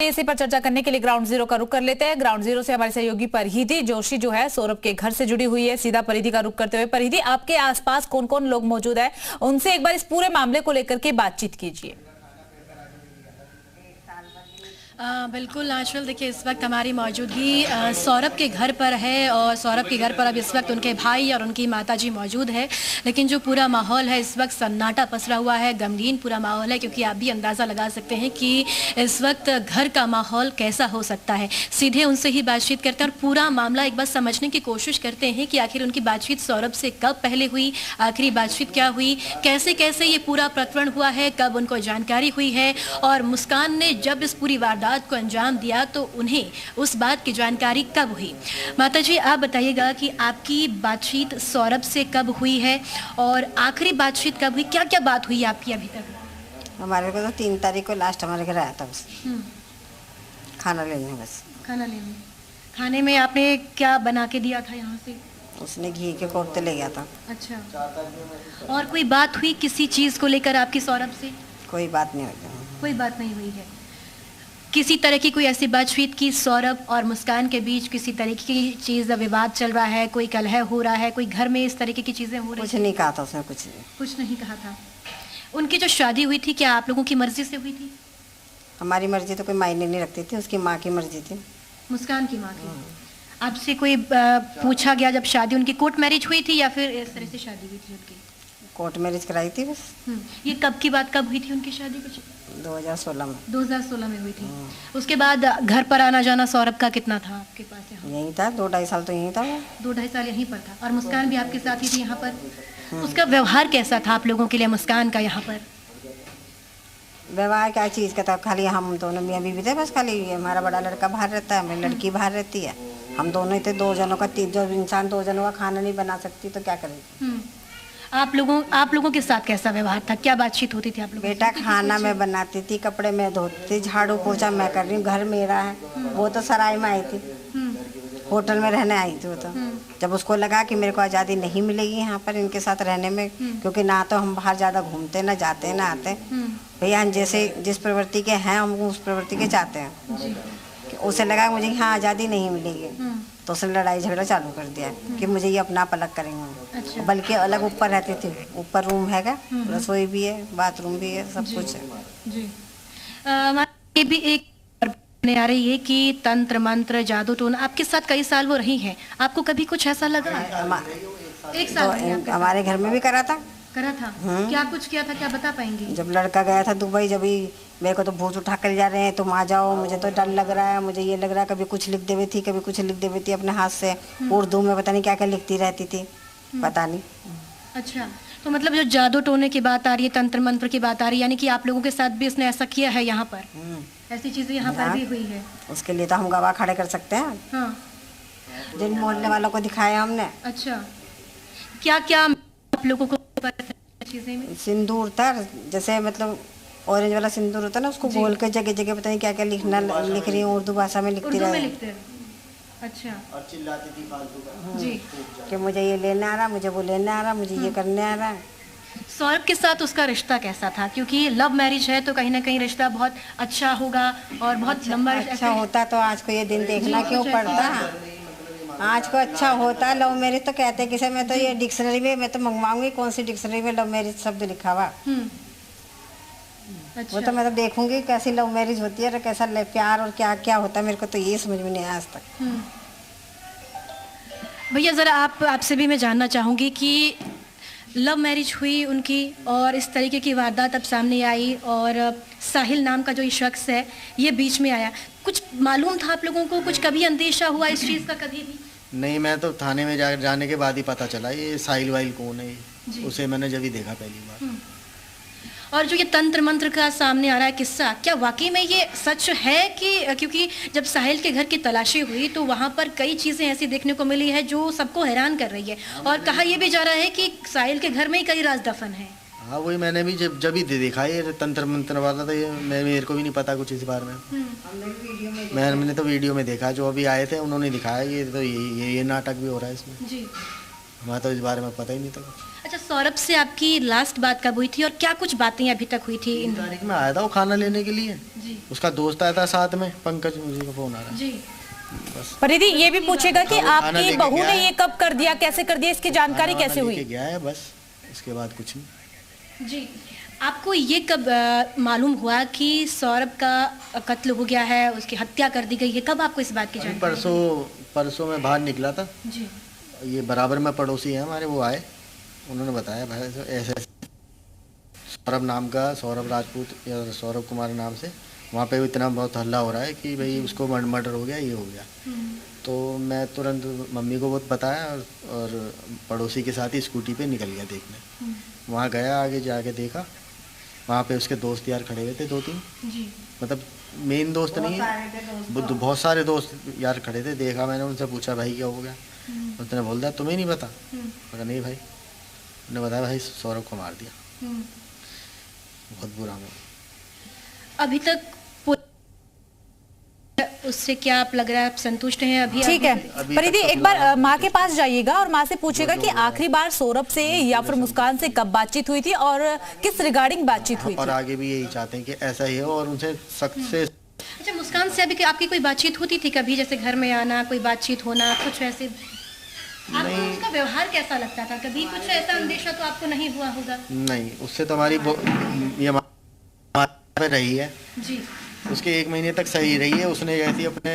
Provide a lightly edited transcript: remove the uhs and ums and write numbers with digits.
इसी पर चर्चा करने के लिए ग्राउंड जीरो का रुख कर लेते हैं। ग्राउंड जीरो से हमारे सहयोगी परिधि जोशी जो है सौरभ के घर से जुड़ी हुई है। सीधा परिधि का रुख करते हुए, परिधि, आपके आसपास कौन कौन लोग मौजूद है, उनसे एक बार इस पूरे मामले को लेकर के बातचीत कीजिए। बिल्कुल आंचल, देखिए इस वक्त हमारी मौजूदगी सौरभ के घर पर है और सौरभ के घर पर अब इस वक्त उनके भाई और उनकी माताजी मौजूद है। लेकिन जो पूरा माहौल है इस वक्त सन्नाटा पसरा हुआ है, गमगीन पूरा माहौल है, क्योंकि आप भी अंदाज़ा लगा सकते हैं कि इस वक्त घर का माहौल कैसा हो सकता है। सीधे उनसे ही बातचीत करते हैं और पूरा मामला एक बार समझने की कोशिश करते हैं कि आखिर उनकी बातचीत सौरभ से कब पहले हुई, आखिरी बातचीत क्या हुई, कैसे कैसे ये पूरा प्रकरण हुआ है, कब उनको जानकारी हुई है और मुस्कान ने जब इस पूरी वारदात को अंजाम दिया तो उन्हें उस बात की जानकारी कब हुई। माताजी, आप बताइएगा कि आपकी बातचीत सौरभ से कब हुई है और आखिरी बातचीत कब हुई, क्या क्या बात हुई आपकी अभी तक? हमारे को तो 3 तारीख को लास्ट हमारे घर आया था बस खाना लेने। बस खाना लेने, खाने में आपने क्या बना के दिया था यहाँ से? उसने घी के कोफ्ते ले गया था। अच्छा, और कोई बात हुई किसी चीज़ को लेकर आपकी सौरभ से? कोई बात नहीं हुई। कोई बात नहीं हुई है। किसी तरह की कोई ऐसी बातचीत की सौरभ और मुस्कान के बीच किसी तरह की चीज़ विवाद चल रहा है, कोई कलह हो रहा है, कोई घर में इस तरीके की चीज़ें हो रही? कुछ नहीं कहा था उसने, कुछ नहीं कहा था। उनकी जो शादी हुई थी क्या आप लोगों की मर्जी से हुई थी? हमारी मर्जी तो कोई मायने नहीं रखती थी, उसकी माँ की मर्जी थी। मुस्कान की माँ की। आपसे कोई पूछा गया जब शादी उनकी कोर्ट मैरिज हुई थी या फिर इस तरह से शादी हुई थी उनकी? कोर्ट मैरिज कराई थी बस। ये कब की बात, कब हुई थी उनकी शादी? कुछ 2016 में। 2016 में हुई थी। उसके बाद घर पर आना जाना सौरभ का कितना था आपके पास? यहीं था, 2-2.5 साल तो यहीं था। 2-2.5 साल यहीं पर था। और मुस्कान भी आपके साथ ही थी यहाँ पर? उसका व्यवहार कैसा था आप लोगों के लिए, मुस्कान का यहाँ पर? व्यवहार क्या चीज़ का था, खाली हम दोनों मियाँ बीवी थे बस। खाली हमारा बड़ा लड़का बाहर रहता है, मेरी लड़की बाहर रहती है, हम दोनों ही थे। 2 जनों का, जो इंसान 2 जनों का खाना नहीं बना सकती तो क्या करेगी। आप लोगों के साथ कैसा व्यवहार था, क्या बातचीत होती थी आप लोगों? बेटा खाना मैं बनाती थी, कपड़े मैं धोती थी, झाड़ू पोछा मैं कर रही हूँ, घर मेरा है। वो तो सराय में आई थी, होटल में रहने आई थी वो तो। जब उसको लगा कि मेरे को आज़ादी नहीं मिलेगी यहाँ पर इनके साथ रहने में, क्योंकि ना तो हम बाहर ज़्यादा घूमते, ना जाते ना आते, भैया जैसे जिस प्रवृत्ति के हैं हम उस प्रवृत्ति के चाहते हैं। उसे लगा मुझे यहाँ आज़ादी नहीं मिलेगी तो उसने लड़ाई झगड़ा चालू कर दिया कि मुझे ये अपना अलग करेंगे। अच्छा। बल्कि अलग ऊपर रहती थी, ऊपर रूम हैगा, रसोई भी है, बाथरूम भी है, सब कुछ है जी। ये भी एक आ रही है कि तंत्र मंत्र जादू टोना आपके साथ कई साल वो रही हैं, आपको कभी कुछ ऐसा लगा? 1 साल तो हमारे घर में भी करा था। क्या कुछ किया था, क्या बता पाएंगी? जब लड़का गया था दुबई, जब ही मेरे को तो भूत उठा कर जा रहे हैं, तुम आ जाओ, मुझे तो डर लग रहा है, मुझे ये लग रहा है। कभी कुछ लिख देवी थी, कभी कुछ लिख देवी थी अपने हाथ से, उर्दू में पता नहीं क्या क्या लिखती रहती थी, पता नहीं। अच्छा, तो मतलब जो जादू टोने की बात आ रही है, तंत्र मंत्र की बात आ रही है, यानी कि आप लोगों के साथ भी इसने ऐसा किया है यहाँ पर? ऐसी चीजें यहाँ पर भी हुई है? उसके लिए तो हम गवाह खड़े कर सकते हैं। हाँ। जिन मोहल्ले वालों को दिखाया हमने। अच्छा, क्या क्या आप लोगों को चीजें में? सिंदूर था, जैसे मतलब ऑरेंज वाला सिंदूर होता है ना, उसको बोल के जगह जगह पता नहीं क्या क्या लिख रही हूँ, उर्दू भाषा में लिखती रही। अच्छा। और चिल्लाती थी फालतू का जी, कि मुझे ये लेने आ रहा, मुझे वो लेने आ रहा, मुझे ये करने आ रहा। सौरभ के साथ उसका रिश्ता कैसा था? क्योंकि लव मैरिज है तो कहीं ना कहीं रिश्ता बहुत अच्छा होगा और बहुत लंबा अच्छा होता तो आज को ये दिन देखना क्यों पड़ता। आज को अच्छा होता लव मैरिज तो कहते किसे, मैं तो ये डिक्शनरी में मैं तो मंगवाऊंगी, कौन सी डिक्शनरी में लव मैरिज शब्द लिखा हुआ। अच्छा। वो तो मैं तो देखूंगी कैसी लव मैरिज होती है और कैसा प्यार और क्या क्या होता है, मेरे को तो ये समझ में नहीं आया आज तक। भैया ज़रा आपसे भी मैं जानना चाहूँगी कि लव मैरिज हुई उनकी और इस तरीके की वारदात अब सामने आई और साहिल नाम का जो ये शख्स है ये बीच में आया, कुछ मालूम था आप लोगों को, कुछ कभी अंदेशा हुआ इस चीज़ का कभी भी? नहीं, मैं तो थाने में जाने के बाद ही पता चला ये साहिल वाहिल कौन है। उसे मैंने जब ही देखा पहली बार। और जो ये तंत्र मंत्र का सामने आ रहा है किस्सा, क्या वाकई में ये सच है कि, क्योंकि जब साहिल के घर की तलाशी हुई तो वहाँ पर कई चीज़ें ऐसी देखने को मिली है जो सबको हैरान कर रही है और कहा यह भी जा रहा है कि साहिल के घर में ही कई राज दफन है। हाँ, वही मैंने भी जब ही देखा ये तंत्र मंत्र वाला था, ये मेरे को भी नहीं पता कुछ इस बारे में। मैंने तो वीडियो में देखा, जो अभी आए थे उन्होंने दिखाया ये तो ये नाटक भी हो रहा है इसमें। जी। हमारा तो इस बारे में पता ही नहीं था कुछ। अच्छा, सौरभ से आपकी लास्ट बात कब हुई थी और क्या कुछ बातें अभी तक हुई थी 3 तारीख में आया था वो खाना लेने के लिए, जी उसका दोस्त आया था साथ में, पंकज, मुझे का फोन आ रहा है। जी। बस परिधि ये भी पूछेगा कि हाँ, वो खाना आपकी लेके बहू गया ने है। ये कब कर दिया, कैसे कर दिया, इसकी जानकारी खाना कैसे वाना लेके हुई? गया है बस, इसके बाद कुछ नहीं। जी, आपको ये कब मालूम हुआ कि सौरभ का कत्ल हो गया है, उसकी हत्या कर दी गई है? कब आपको इस बात की जानकारी? परसों मैं बाहर निकला था, जी ये बराबर में पड़ोसी हैं हमारे, वो आए, उन्होंने बताया भाई ऐसे ऐसे सौरभ नाम का, सौरभ राजपूत या सौरभ कुमार नाम से वहाँ पे इतना बहुत हल्ला हो रहा है कि भाई उसको मर्डर हो गया, ये हो गया। तो मैं तुरंत मम्मी को बहुत बताया और पड़ोसी के साथ ही स्कूटी पे निकल गया देखने। वहाँ गया, आगे जाके देखा, वहाँ पे उसके दोस्त यार खड़े हुए थे 2-3, जी मतलब मेन दोस्त नहीं है, बहुत सारे दोस्त यार खड़े थे। देखा मैंने, उनसे पूछा भाई क्या हो गया, उसने बोल दिया तुम्हें नहीं पता? मैंने नहीं भाई, उन्होंने बताया भाई सौरभ को मार दिया। बहुत बुरा हुआ। अभी तक उससे क्या आप लग रहा है, आप संतुष्ट हैं अभी? ठीक है अभी परिधि, तक तो एक बार फिलहाल माँ के पास जाइएगा और माँ से पूछेगा जो कि हो रहा है। आखिरी बार सौरभ से या फिर मुस्कान से कब बातचीत हुई थी और किस रिगार्डिंग बातचीत हुई और थी? आगे भी यही चाहते हैं कि ऐसा ही हो और उनसे सख्त से। अच्छा, मुस्कान से अभी आपकी कोई बातचीत होती थी कभी, जैसे घर में आना, कोई बातचीत होना, कुछ वैसे? आपको उसका व्यवहार कैसा लगता था? कभी कुछ ऐसा अंदेशा तो आपको नहीं हुआ होगा? नहीं, उससे तो हमारी ये पे रही है, जी उसके 1 महीने तक सही रही है। उसने जैसी अपने